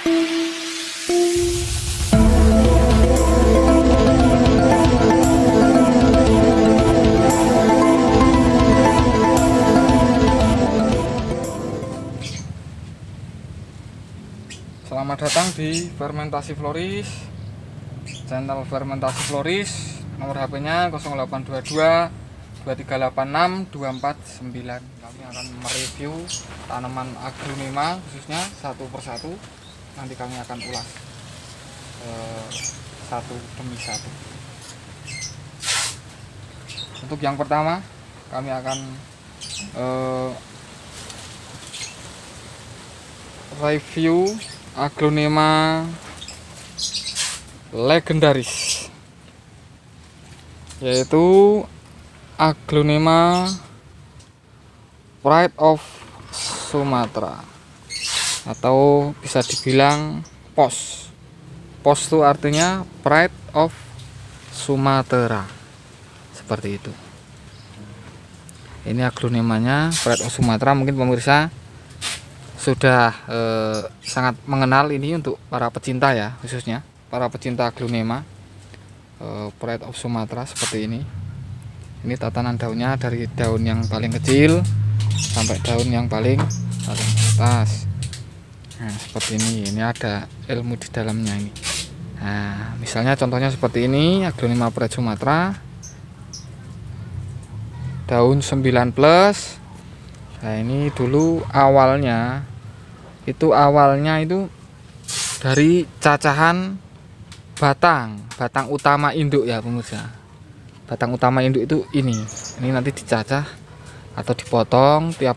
Selamat datang di Fermentasi Floris, channel Fermentasi Floris. Nomor HP-nya 0822 2386 249. Kami akan mereview tanaman aglonema khususnya satu persatu. Nanti kami akan ulas satu demi satu. Untuk yang pertama, kami akan review aglonema legendaris, yaitu aglonema Pride of Sumatra, atau bisa dibilang POS. POS itu artinya Pride of Sumatra, seperti itu. Ini aglonemanya Pride of Sumatra. Mungkin pemirsa sudah sangat mengenal ini untuk para pecinta ya, khususnya para pecinta aglonema Pride of Sumatra seperti ini. Ini tatanan daunnya dari daun yang paling kecil sampai daun yang paling atas. Nah, seperti ini. Ini ada ilmu di dalamnya ini. Nah, misalnya contohnya seperti ini, aglonema Pride Sumatra, daun 9+. Nah, ini dulu awalnya itu dari cacahan batang utama induk ya pemirsa. Batang utama induk itu ini nanti dicacah atau dipotong, tiap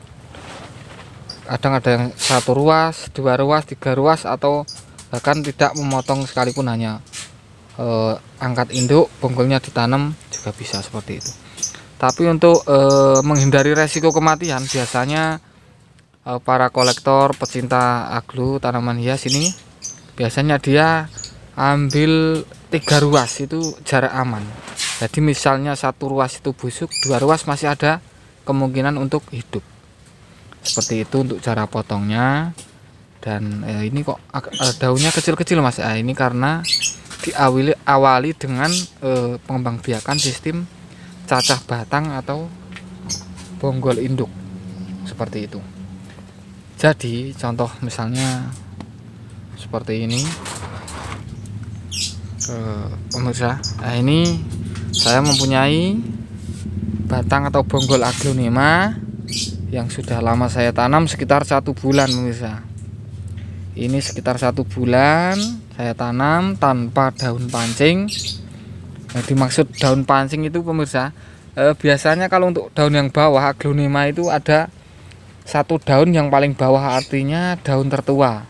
kadang ada yang 1 ruas, 2 ruas, 3 ruas, atau bahkan tidak memotong sekalipun, hanya angkat induk, bonggolnya ditanam juga bisa seperti itu. Tapi untuk menghindari resiko kematian, biasanya para kolektor pecinta aglo tanaman hias ini biasanya dia ambil 3 ruas, itu jarak aman. Jadi misalnya 1 ruas itu busuk, 2 ruas masih ada kemungkinan untuk hidup. Seperti itu untuk cara potongnya. Dan ini kok daunnya kecil-kecil mas. Ini karena diawali dengan pengembangbiakan sistem cacah batang atau bonggol induk seperti itu. Jadi contoh misalnya seperti ini pemirsa. Nah, ini saya mempunyai batang atau bonggol aglonema yang sudah lama saya tanam, sekitar 1 bulan pemirsa. Ini sekitar 1 bulan saya tanam tanpa daun pancing. Nah, dimaksud daun pancing itu pemirsa, biasanya kalau untuk daun yang bawah aglonema itu ada 1 daun yang paling bawah, artinya daun tertua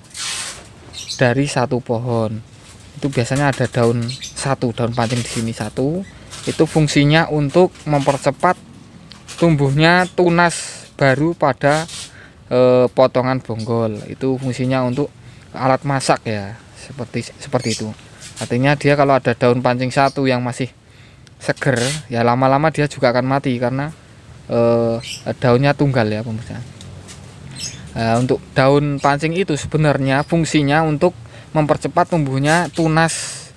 dari 1 pohon. Itu biasanya ada daun pancing di sini 1. Itu fungsinya untuk mempercepat tumbuhnya tunas baru pada potongan bonggol. Itu fungsinya untuk alat masak ya, seperti itu. Artinya dia kalau ada daun pancing 1 yang masih seger, ya lama-lama dia juga akan mati karena daunnya tunggal ya pemirsa. Untuk daun pancing itu sebenarnya fungsinya untuk mempercepat tumbuhnya tunas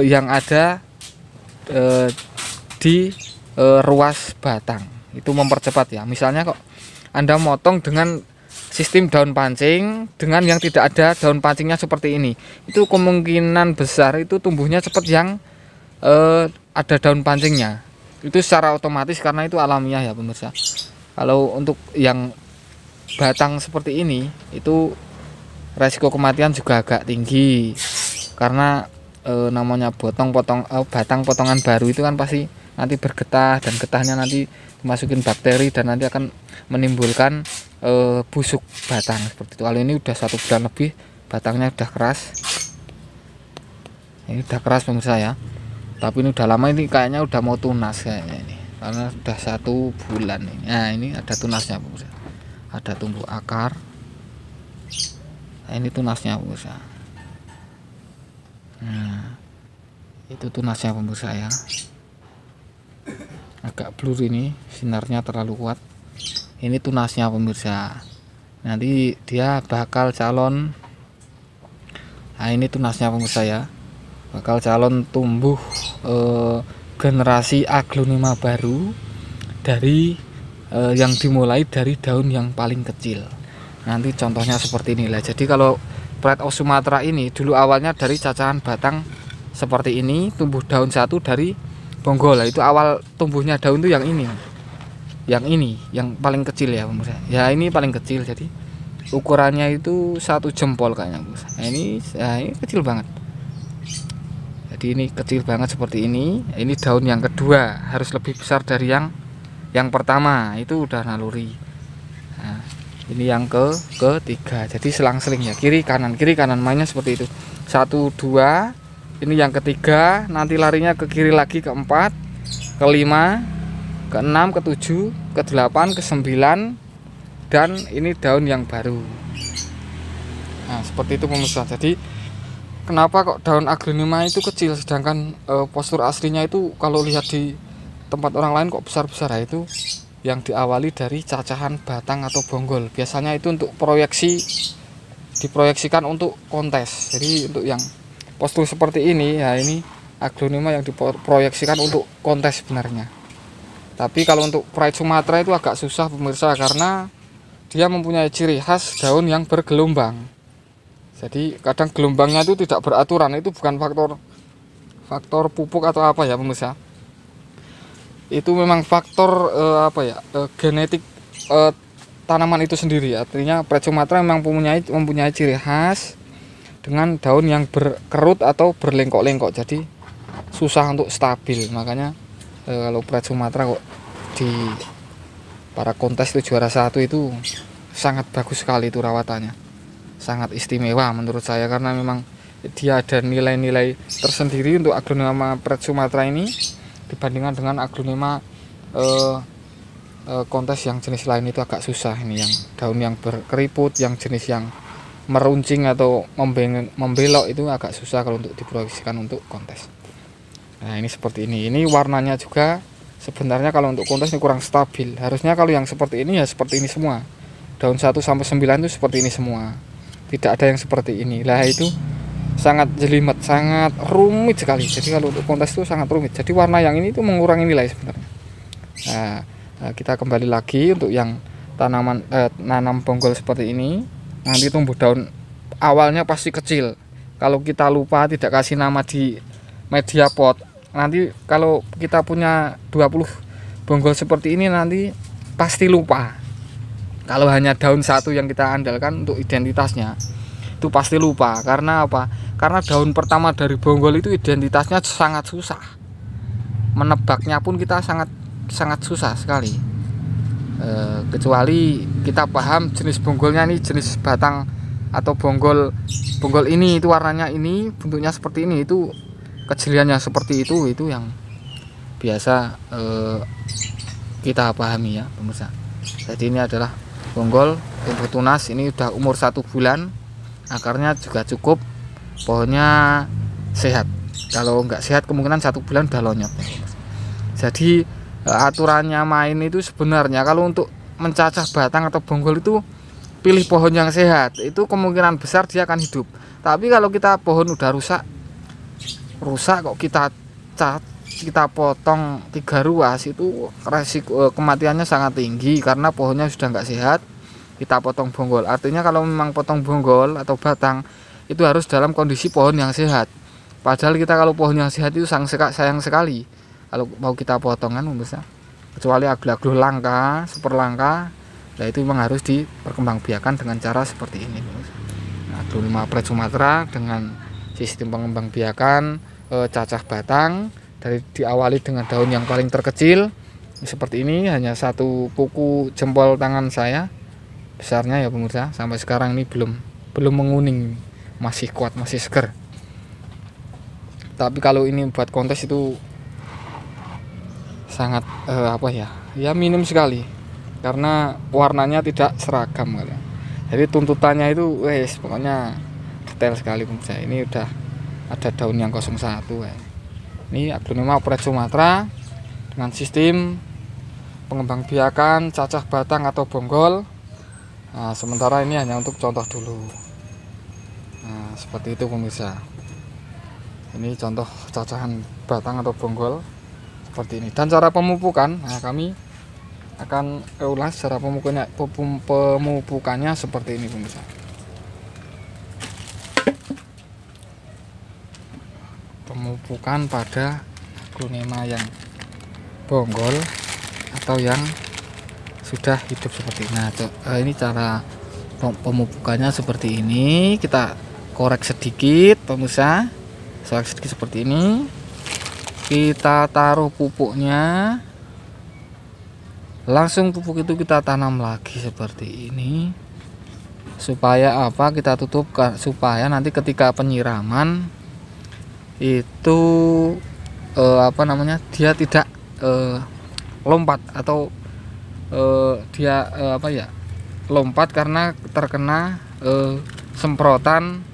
yang ada di ruas batang. Itu mempercepat ya. Misalnya kok Anda motong dengan sistem daun pancing dengan yang tidak ada daun pancingnya seperti ini, itu kemungkinan besar itu tumbuhnya cepat yang ada daun pancingnya. Itu secara otomatis karena itu alamiah ya pemirsa. Kalau untuk yang batang seperti ini, itu resiko kematian juga agak tinggi karena namanya batang potongan baru itu kan pasti nanti bergetah, dan getahnya nanti dimasukin bakteri dan nanti akan menimbulkan busuk batang seperti itu. Kalau ini udah 1 bulan lebih, batangnya udah keras. Ini udah keras pemirsa ya. Tapi ini udah lama, ini kayaknya udah mau tunas kayaknya ini, karena udah 1 bulan ini. Nah, ini ada tunasnya pemirsa. Ada tumbuh akar. Nah, ini tunasnya pemirsa. Nah, itu tunasnya pemirsa ya. Agak blur ini, sinarnya terlalu kuat. Ini tunasnya pemirsa. Nanti dia bakal calon Nah ini tunasnya pemirsa ya, bakal calon tumbuh generasi aglonema baru dari yang dimulai dari daun yang paling kecil. Nanti contohnya seperti inilah. Jadi kalau Pride of Sumatra ini dulu awalnya dari cacahan batang seperti ini, tumbuh daun satu dari bonggol. Itu awal tumbuhnya daun tuh yang ini, yang paling kecil ya pemirsa. Ya ini paling kecil, jadi ukurannya itu 1 jempol kayaknya pemirsa. Nah, ini kecil banget. Jadi ini kecil banget seperti ini. Ini daun yang kedua, harus lebih besar dari yang pertama. Itu udah naluri. Nah, ini yang ketiga. Jadi selang-seling ya, kiri kanan mainnya seperti itu. 1 2. Ini yang ketiga, nanti larinya ke kiri lagi, keempat, kelima, keenam, ketujuh, kedelapan, ke-9, dan ini daun yang baru. Nah seperti itu pemirsa. Jadi kenapa kok daun aglonema itu kecil, sedangkan postur aslinya itu kalau lihat di tempat orang lain kok besar-besar? Ya, itu yang diawali dari cacahan batang atau bonggol. Biasanya itu untuk diproyeksikan untuk kontes. Jadi untuk yang postur seperti ini ya, ini aglonema yang diproyeksikan untuk kontes sebenarnya. Tapi kalau untuk Pride Sumatra itu agak susah pemirsa, karena dia mempunyai ciri khas daun yang bergelombang. Jadi kadang gelombangnya itu tidak beraturan. Itu bukan faktor pupuk atau apa ya pemirsa. Itu memang faktor genetik tanaman itu sendiri. Artinya Pride Sumatra memang mempunyai ciri khas dengan daun yang berkerut atau berlengkok-lengkok, jadi susah untuk stabil. Makanya kalau Pride Sumatra kok di para kontes itu juara 1 itu sangat bagus sekali, itu rawatannya sangat istimewa menurut saya, karena memang dia ada nilai-nilai tersendiri untuk aglonema Pride Sumatra ini dibandingkan dengan aglonema kontes yang jenis lain. Itu agak susah. Ini yang daun yang berkeriput, yang jenis yang meruncing atau membelok itu agak susah kalau untuk diproyeksikan untuk kontes. Nah ini seperti ini. Ini warnanya juga sebenarnya kalau untuk kontes ini kurang stabil. Harusnya kalau yang seperti ini ya seperti ini semua. Daun 1 sampai 9 itu seperti ini semua. Tidak ada yang seperti ini. Lah itu sangat jelimet, sangat rumit sekali. Jadi kalau untuk kontes itu sangat rumit. Jadi warna yang ini itu mengurangi nilai sebenarnya. Nah kita kembali lagi untuk yang nanam bonggol seperti ini. Nanti tumbuh daun awalnya pasti kecil. Kalau kita lupa tidak kasih nama di media pot, nanti kalau kita punya 20 bonggol seperti ini nanti pasti lupa. Kalau hanya daun satu yang kita andalkan untuk identitasnya, itu pasti lupa. Karena apa? Karena daun pertama dari bonggol itu identitasnya sangat susah. Menebaknya pun kita sangat susah sekali. Kecuali kita paham jenis bonggolnya, ini jenis batang atau bonggol ini itu warnanya ini, bentuknya seperti ini, itu kejeliannya seperti itu yang biasa kita pahami ya pemirsa. Jadi ini adalah bonggol tumbuh tunas, ini udah umur 1 bulan, akarnya juga cukup, pohonnya sehat. Kalau nggak sehat kemungkinan 1 bulan udah lonyot. Jadi aturannya main itu sebenarnya kalau untuk mencacah batang atau bonggol itu pilih pohon yang sehat, itu kemungkinan besar dia akan hidup. Tapi kalau kita pohon udah rusak kok kita potong 3 ruas, itu resiko kematiannya sangat tinggi karena pohonnya sudah nggak sehat. Kita potong bonggol, artinya kalau memang potong bonggol atau batang itu harus dalam kondisi pohon yang sehat. Padahal kita kalau pohon yang sehat itu sayang sekali kalau mau kita potongan pemirsa, kecuali aglo-aglo langka, super langka. Nah itu memang harus diperkembangbiakan dengan cara seperti ini. Nah, aglonema Pride Sumatra dengan sistem pengembangbiakan cacah batang dari diawali dengan daun yang paling terkecil seperti ini, hanya 1 kuku jempol tangan saya besarnya ya pemirsa. Sampai sekarang ini belum menguning, masih kuat, masih seger. Tapi kalau ini buat kontes itu sangat ya minim sekali karena warnanya tidak seragam. Jadi tuntutannya itu pokoknya detail sekali pemirsa. Ini udah ada daun yang 01 ya. Ini aglonema Pride Sumatra dengan sistem pengembangbiakan cacah batang atau bonggol. Nah, sementara ini hanya untuk contoh dulu. Nah, seperti itu pemirsa. Ini contoh cacahan batang atau bonggol seperti ini. Dan cara pemupukan, nah kami akan ulas cara pemupukannya seperti ini pemirsa. Pemupukan pada aglonema yang bonggol atau yang sudah hidup seperti ini. Nah, ini cara pemupukannya seperti ini. Kita korek sedikit pemirsa, korek sedikit seperti ini. Kita taruh pupuknya, langsung pupuk itu kita tanam lagi seperti ini. Supaya apa? Kita tutup supaya nanti ketika penyiraman itu dia tidak lompat atau lompat karena terkena semprotan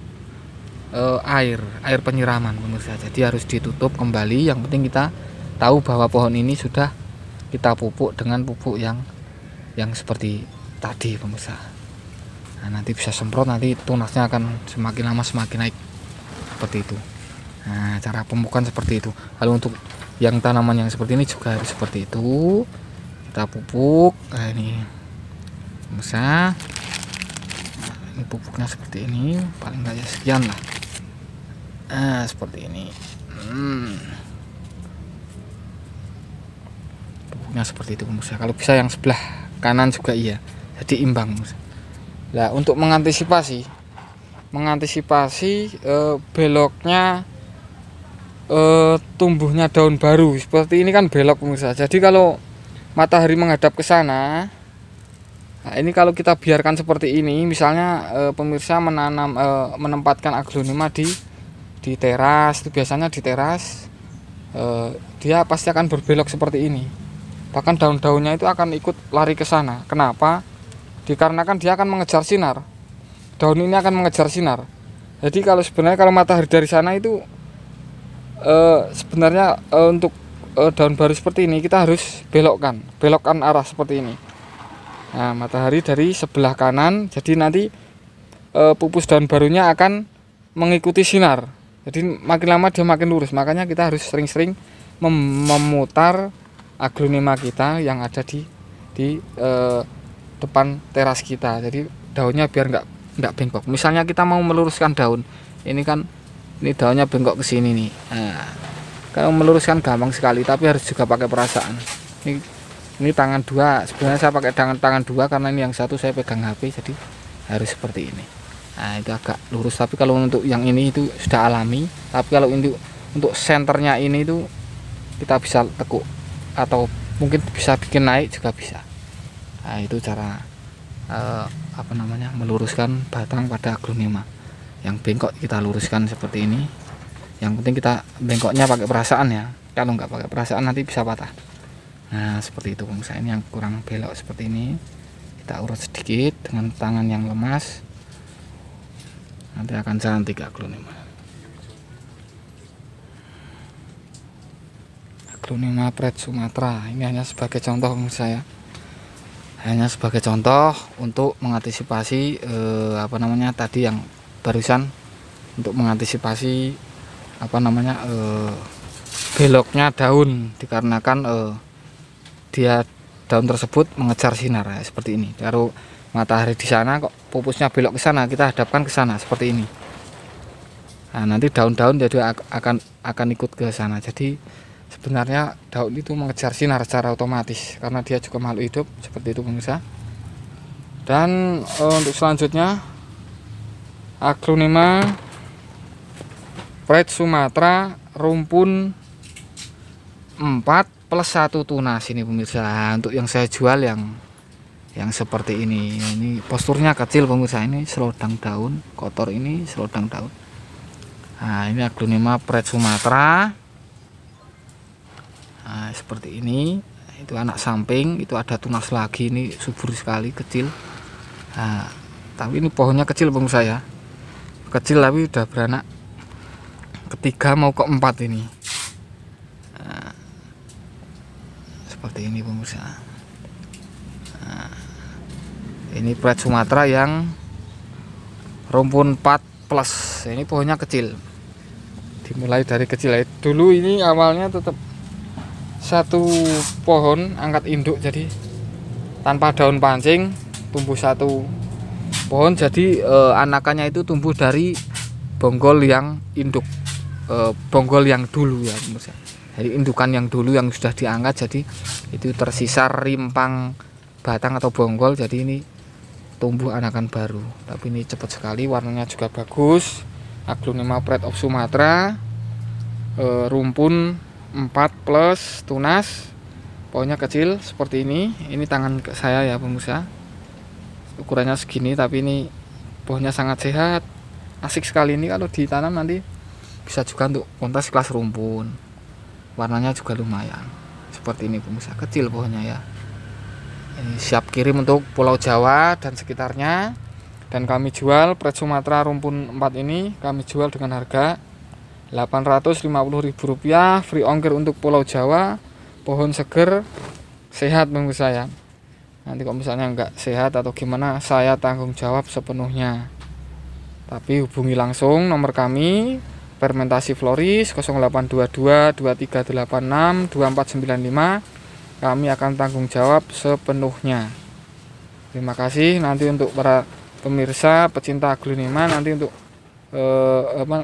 air penyiraman pemirsa. Jadi harus ditutup kembali. Yang penting kita tahu bahwa pohon ini sudah kita pupuk dengan pupuk yang seperti tadi pemirsa. Nah, nanti bisa semprot, nanti tunasnya akan semakin lama semakin naik seperti itu. Nah, cara pemupukan seperti itu. Lalu untuk yang tanaman yang seperti ini juga harus seperti itu. Kita pupuk. Nah, ini pemirsa. Nah, ini pupuknya seperti ini, paling enggak ya sekian lah. Nah, seperti ini. Pupuknya seperti itu pemirsa. Kalau bisa yang sebelah kanan juga iya. Jadi imbang pemirsa. Nah, untuk mengantisipasi beloknya tumbuhnya daun baru seperti ini kan belok pemirsa. Jadi kalau matahari menghadap ke sana, nah ini kalau kita biarkan seperti ini, misalnya pemirsa menempatkan aglonema di teras, itu biasanya di teras dia pasti akan berbelok seperti ini. Bahkan daun-daunnya itu akan ikut lari ke sana. Kenapa? Dikarenakan dia akan mengejar sinar. Daun ini akan mengejar sinar. Jadi sebenarnya kalau matahari dari sana itu sebenarnya untuk daun baru seperti ini kita harus belokkan arah seperti ini. Nah, matahari dari sebelah kanan, jadi nanti pupus daun barunya akan mengikuti sinar. Jadi makin lama dia makin lurus. Makanya kita harus sering-sering memutar aglonema kita yang ada di depan teras kita. Jadi daunnya biar nggak bengkok. Misalnya kita mau meluruskan daun, ini daunnya bengkok ke sini nih. Nah, kalau meluruskan gampang sekali, tapi harus juga pakai perasaan. Ini tangan dua, sebenarnya saya pakai tangan dua karena ini yang satu saya pegang HP, jadi harus seperti ini. Nah, itu agak lurus, tapi kalau untuk yang ini itu sudah alami. Tapi kalau untuk senternya ini itu kita bisa tekuk atau mungkin bisa bikin naik juga bisa. Nah, itu cara meluruskan batang pada aglonema. Yang bengkok kita luruskan seperti ini. Yang penting kita bengkoknya pakai perasaan ya. Kalau nggak pakai perasaan nanti bisa patah. Nah, seperti itu pemirsa. Ini yang kurang belok seperti ini. Kita urut sedikit dengan tangan yang lemas. Nanti akan cantik aglonema. Aglonema Pred Sumatera. Ini hanya sebagai contoh pemirsa ya. Hanya sebagai contoh untuk mengantisipasi tadi yang barusan, untuk mengantisipasi beloknya daun dikarenakan dia daun tersebut mengejar sinar ya, seperti ini. Kalau matahari di sana kok pupusnya belok ke sana, kita hadapkan ke sana seperti ini. Nah, nanti daun-daun jadi akan ikut ke sana. Jadi sebenarnya daun itu mengejar sinar secara otomatis karena dia juga makhluk hidup seperti itu pemirsa. Dan untuk selanjutnya aglonema Pred Sumatera rumpun 4+1 tunas ini pemirsa. Untuk yang saya jual yang seperti ini posturnya kecil pemirsa. Ini selodang daun kotor, ini selodang daun. Nah, ini aglonema Pred Sumatera. Nah, seperti ini. Itu anak samping, itu ada tunas lagi, ini subur sekali, kecil. Nah, tapi ini pohonnya kecil pemirsa ya. Kecil tapi udah beranak ketiga mau keempat ini. Nah, seperti ini pemirsa. Nah, ini Pred Sumatera yang rumpun 4+1 plus. Ini pohonnya kecil, dimulai dari kecil ya. Dulu ini awalnya tetap satu pohon angkat induk, jadi tanpa daun pancing tumbuh satu pohon. Jadi anakannya itu tumbuh dari bonggol yang induk, bonggol yang dulu ya pemirsa. Jadi indukan yang dulu yang sudah diangkat, jadi itu tersisa rimpang batang atau bonggol, jadi ini tumbuh anakan baru. Tapi ini cepat sekali, warnanya juga bagus. Aglonema Pride of Sumatra, rumpun 4 plus tunas, pohonnya kecil seperti ini. Ini tangan saya ya pemirsa, ukurannya segini, tapi ini pohonnya sangat sehat, asik sekali. Ini kalau ditanam nanti bisa juga untuk kontes kelas rumpun. Warnanya juga lumayan seperti ini pemirsa, kecil pohonnya ya. Ini siap kirim untuk Pulau Jawa dan sekitarnya, dan kami jual Pride Sumatra rumpun 4 ini kami jual dengan harga Rp850.000, free ongkir untuk Pulau Jawa. Pohon seger, sehat pemirsa ya. Nanti kalau misalnya enggak sehat atau gimana, saya tanggung jawab sepenuhnya. Tapi hubungi langsung nomor kami, Fermentasi Floris 0822 2386 2495. Kami akan tanggung jawab sepenuhnya. Terima kasih. Nanti untuk para pemirsa pecinta aglonema, nanti untuk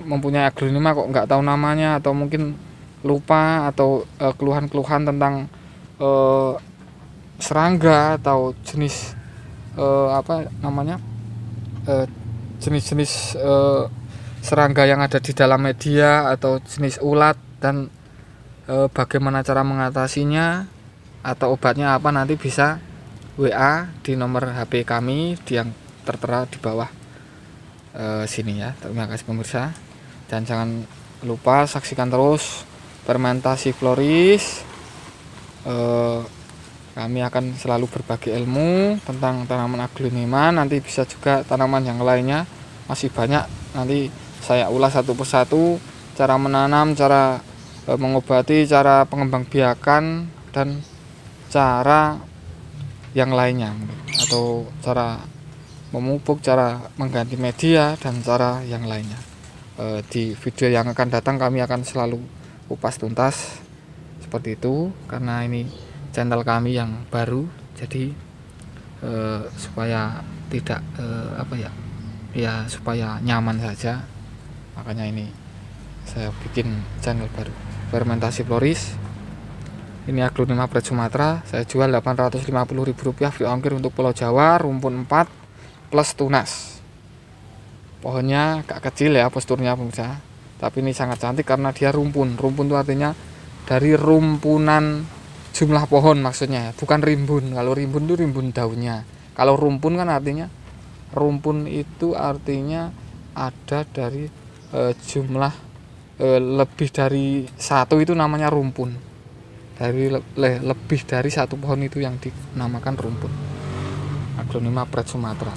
mempunyai aglonema kok nggak tahu namanya, atau mungkin lupa, atau keluhan-keluhan tentang serangga atau jenis jenis-jenis serangga yang ada di dalam media, atau jenis ulat, dan bagaimana cara mengatasinya atau obatnya apa, nanti bisa WA di nomor HP kami yang tertera di bawah sini ya. Terima kasih pemirsa, dan jangan lupa saksikan terus Fermentasi Floris. Kami akan selalu berbagi ilmu tentang tanaman aglonema. Nanti bisa juga tanaman yang lainnya, masih banyak, nanti saya ulas satu persatu, cara menanam, cara mengobati, cara pengembangbiakan, dan cara yang lainnya, atau cara memupuk, cara mengganti media, dan cara yang lainnya. Di video yang akan datang kami akan selalu kupas tuntas seperti itu, karena ini channel kami yang baru, jadi supaya tidak supaya nyaman saja, makanya ini saya bikin channel baru, Fermentasi Floris. Ini aglonema Pride Sumatra saya jual Rp850.000, free ongkir untuk Pulau Jawa, rumpun 4 plus tunas. Pohonnya agak kecil ya posturnya pemirsa, tapi ini sangat cantik karena dia rumpun. Rumpun itu artinya dari rumpunan jumlah pohon maksudnya, bukan rimbun. Kalau rimbun itu rimbun daunnya. Kalau rumpun kan artinya, rumpun itu artinya ada dari jumlah lebih dari satu, itu namanya rumpun. Dari lebih dari satu pohon itu yang dinamakan rumpun. Aglonema Pride Sumatra.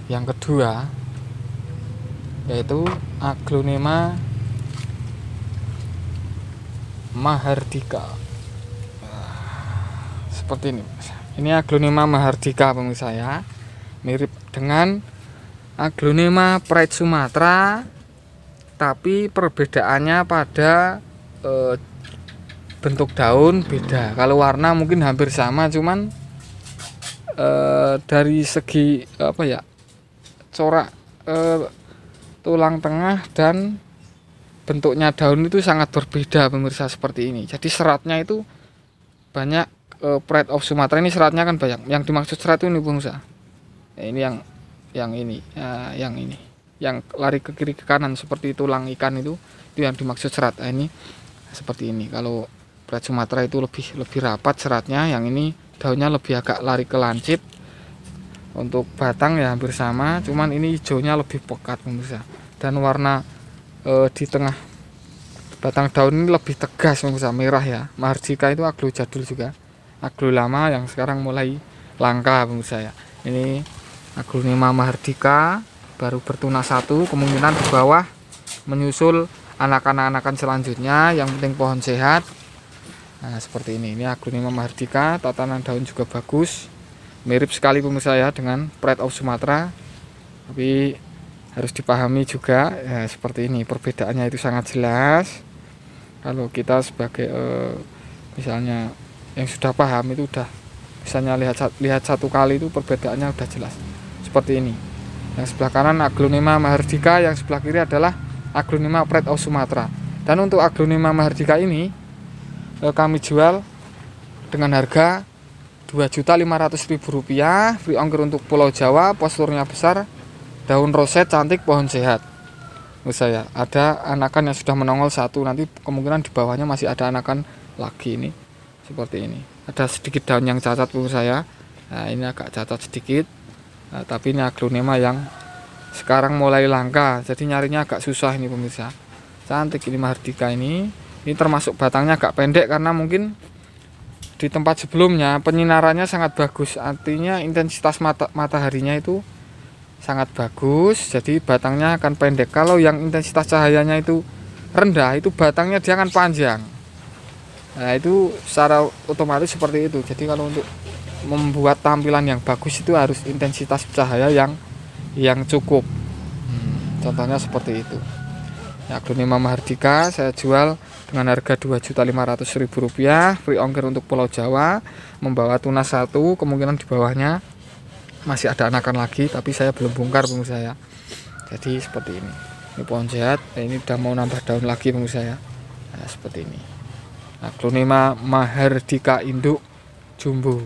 Yang kedua yaitu aglonema Mahardika. Seperti ini. Ini aglonema Mahardika pemirsa ya. Mirip dengan aglonema Pride Sumatra, tapi perbedaannya pada bentuk daun beda. Kalau warna mungkin hampir sama, cuman dari segi corak tulang tengah dan bentuknya daun itu sangat berbeda pemirsa, seperti ini. Jadi seratnya itu banyak. Pride of Sumatra ini seratnya kan banyak. Yang dimaksud serat itu ini pemirsa. Ini yang ini yang lari ke kiri ke kanan seperti tulang ikan itu yang dimaksud serat. Ini seperti ini. Kalau Pride Sumatra itu lebih rapat seratnya, yang ini daunnya lebih agak lari ke lancip. Untuk batang ya hampir sama, cuman ini hijaunya lebih pekat pemirsa, dan warna di tengah batang daun ini lebih tegas pemirsa, merah ya. Mahardika itu aglo jadul juga, aglo lama yang sekarang mulai langka pemirsa ya. Ini aglonema Mahardika baru bertunas satu, kemungkinan di bawah menyusul anakan-anakan selanjutnya, yang penting pohon sehat. Nah seperti ini aglonema Mahardika, tatanan daun juga bagus, mirip sekali pemirsa ya dengan Pride of Sumatra. Tapi harus dipahami juga ya, seperti ini perbedaannya itu sangat jelas. Kalau kita sebagai misalnya yang sudah paham itu udah misalnya lihat satu kali itu perbedaannya udah jelas. Seperti ini. Yang sebelah kanan Aglonema mahardika, yang sebelah kiri adalah Aglonema Pride of Sumatera. Dan untuk Aglonema mahardika ini kami jual dengan harga Rp2.500.000, free ongkir untuk Pulau Jawa, posturnya besar, daun roset cantik, pohon sehat. Menurut saya ada anakan yang sudah menongol satu, nanti kemungkinan di bawahnya masih ada anakan lagi ini seperti ini. Ada sedikit daun yang cacat menurut saya. Nah, ini agak cacat sedikit. Nah, tapi ini Aglonema yang sekarang mulai langka, jadi nyarinya agak susah ini pemirsa. Cantik ini mahardika ini. Ini termasuk batangnya agak pendek karena mungkin di tempat sebelumnya penyinarannya sangat bagus. Artinya intensitas mataharinya itu sangat bagus, jadi batangnya akan pendek. Kalau yang intensitas cahayanya itu rendah, itu batangnya dia akan panjang. Nah, itu secara otomatis seperti itu. Jadi kalau untuk membuat tampilan yang bagus itu harus intensitas cahaya yang cukup. Contohnya seperti itu. Ya, Aglonema mahardika saya jual dengan harga Rp2.500.000, free ongkir untuk Pulau Jawa, membawa tunas satu, kemungkinan di bawahnya masih ada anakan lagi, tapi saya belum bongkar pemirsa saya. Jadi seperti ini. Ini pohon sehat, ini udah mau nambah daun lagi pemirsa saya. Nah, seperti ini. Aglonema mahardika induk jumbo.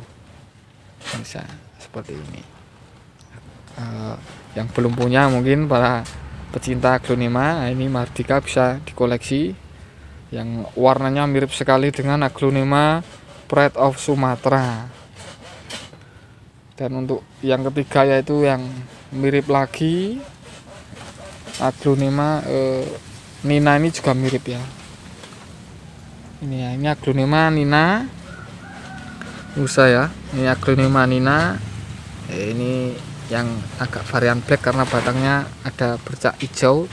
Bisa seperti ini. Yang belum punya mungkin para pecinta Aglonema, ini mahardika bisa dikoleksi. Yang warnanya mirip sekali dengan Aglonema Pride of Sumatera. Dan untuk yang ketiga yaitu yang mirip lagi Aglonema Nina, ini juga mirip ya. Ini ya, ini Aglonema Nina. Usa ya, ini Aglonema Nina. Ini yang agak varian black karena batangnya ada bercak hijau.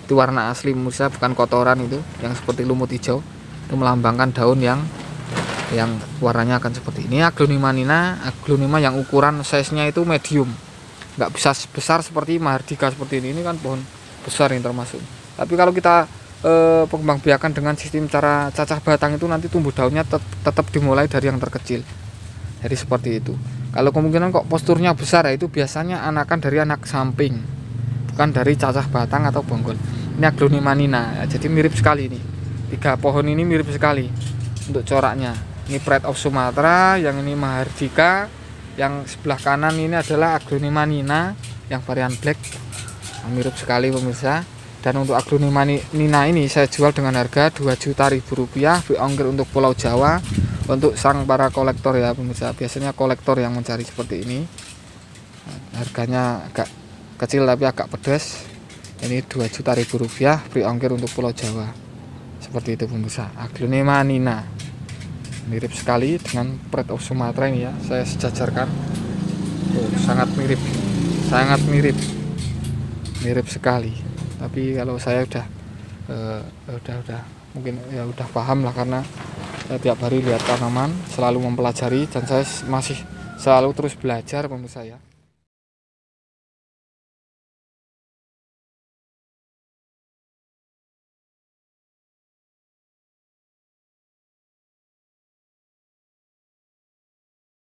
Itu warna asli Musa, bukan kotoran itu yang seperti lumut hijau. Itu melambangkan daun yang warnanya akan seperti ini. Aglonema Nina, Aglonema yang ukuran size-nya itu medium. Nggak bisa besar seperti mahardika seperti ini kan pohon besar yang termasuk. Tapi kalau kita pengembangbiakan dengan sistem cara cacah batang itu nanti tumbuh daunnya tetap dimulai dari yang terkecil. Jadi seperti itu. Kalau kemungkinan kok posturnya besar ya itu biasanya anakan dari anak samping, bukan dari cacah batang atau bonggol. Ini Aglonema Nina ya, jadi mirip sekali ini. Tiga pohon ini mirip sekali untuk coraknya. Ini Pride of Sumatera, yang ini mahardika, yang sebelah kanan ini adalah Aglonema Nina yang varian black. Nah, mirip sekali pemirsa. Dan untuk Aglonema Nina ini saya jual dengan harga Rp2.000.000, free ongkir untuk Pulau Jawa. Untuk sang para kolektor ya pemirsa, biasanya kolektor yang mencari seperti ini. Harganya agak kecil tapi agak pedas. Ini Rp2.000.000, free ongkir untuk Pulau Jawa. Seperti itu pemirsa, Aglonema Nina. Mirip sekali dengan Pride of Sumatera ini ya. Saya sejajarkan. Sangat mirip. Sangat mirip. Mirip sekali. Tapi kalau saya udah mungkin ya udah paham lah, karena saya tiap hari lihat tanaman, selalu mempelajari, dan saya masih selalu terus belajar pemirsa ya.